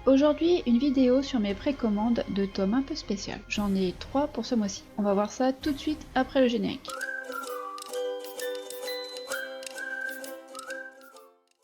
Aujourd'hui, une vidéo sur mes précommandes de tomes un peu spéciales. J'en ai 3 pour ce mois-ci. On va voir ça tout de suite après le générique.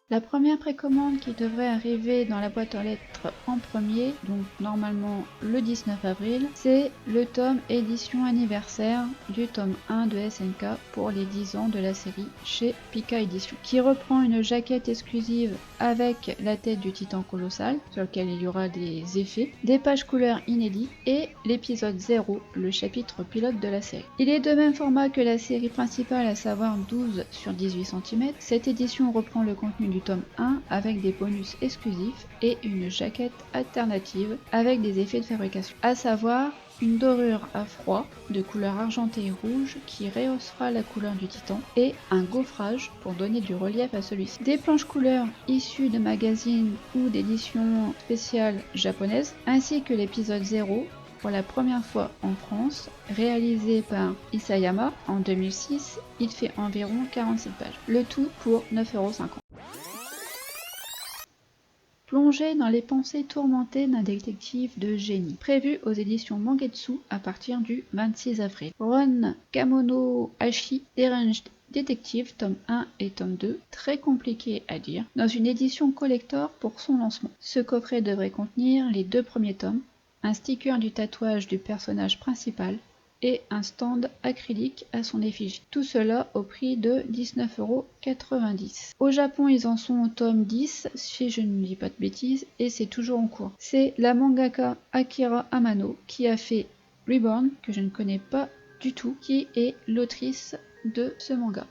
La première précommande qui devrait arriver dans la boîte aux lettres en premier, donc normalement le 19 avril, c'est le tome édition anniversaire du tome 1 de SNK pour les 10 ans de la série chez Pika Édition, qui reprend une jaquette exclusive avec la tête du titan colossal, sur lequel il y aura des effets, des pages couleurs inédites et l'épisode 0, le chapitre pilote de la série. Il est de même format que la série principale, à savoir 12 sur 18 cm. Cette édition reprend le contenu du tome 1 avec des bonus exclusifs et une jaquette alternative avec des effets de fabrication, à savoir une dorure à froid de couleur argentée et rouge qui rehaussera la couleur du titan et un gaufrage pour donner du relief à celui-ci. Des planches couleurs issues de magazines ou d'éditions spéciales japonaises, ainsi que l'épisode 0 pour la première fois en France, réalisé par Isayama en 2006. Il fait environ 47 pages. Le tout pour 9,50 €. Plongé dans les pensées tourmentées d'un détective de génie, prévu aux éditions Mangetsu à partir du 26 avril. Ron Kamono-Hashi, Deranged Detective, tome 1 et tome 2, très compliqué à dire, dans une édition collector pour son lancement. Ce coffret devrait contenir les 2 premiers tomes, un sticker du tatouage du personnage principal et un stand acrylique à son effigie. Tout cela au prix de 19,90 €. Au Japon, ils en sont au tome 10, si je ne dis pas de bêtises, et c'est toujours en cours. C'est la mangaka Akira Amano qui a fait Reborn, que je ne connais pas du tout, qui est l'autrice de ce manga.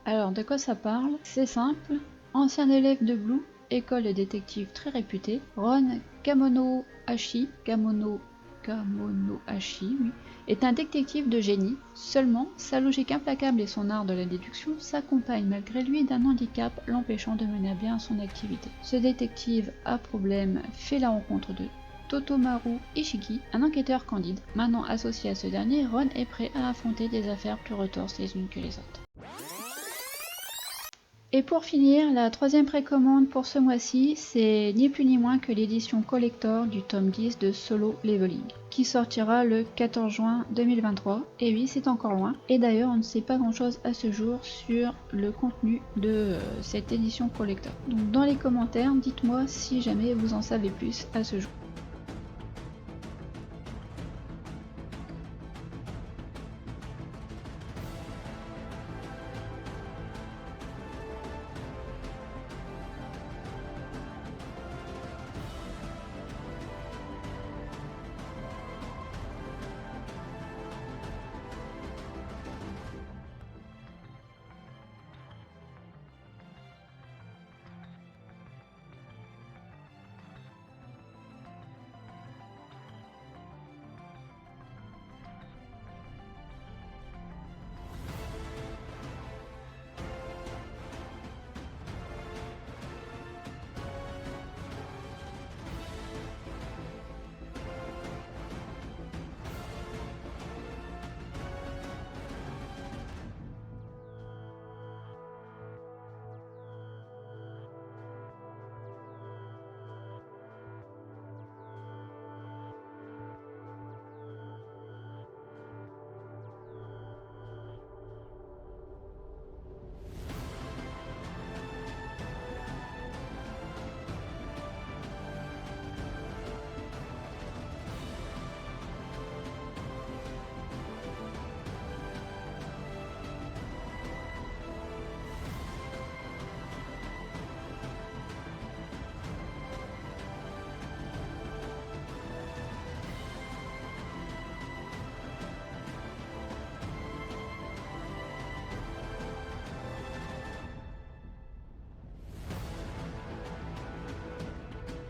Alors, de quoi ça parle? C'est simple. Ancien élève de Blue, école de détective très réputée, Ron Kamono-Hashi, oui, est un détective de génie. Seulement, sa logique implacable et son art de la déduction s'accompagnent malgré lui d'un handicap l'empêchant de mener à bien son activité. Ce détective à problème fait la rencontre de Totomaru Ishiki, un enquêteur candide. Maintenant associé à ce dernier, Ron est prêt à affronter des affaires plus retorses les unes que les autres. Et pour finir, la troisième précommande pour ce mois-ci, c'est ni plus ni moins que l'édition collector du tome 10 de Solo Leveling, qui sortira le 14 juin 2023. Et oui, c'est encore loin. Et d'ailleurs, on ne sait pas grand-chose à ce jour sur le contenu de cette édition collector. Donc dans les commentaires, dites-moi si jamais vous en savez plus à ce jour.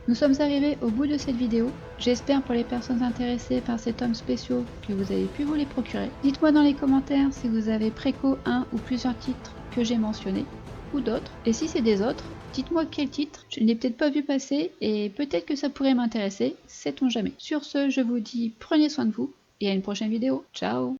Nous sommes arrivés au bout de cette vidéo. J'espère pour les personnes intéressées par ces tomes spéciaux que vous avez pu vous les procurer. Dites-moi dans les commentaires si vous avez préco un ou plusieurs titres que j'ai mentionnés, ou d'autres. Et si c'est des autres, dites-moi quel titre je n'ai peut-être pas vu passer et peut-être que ça pourrait m'intéresser, sait-on jamais. Sur ce, je vous dis prenez soin de vous et à une prochaine vidéo. Ciao!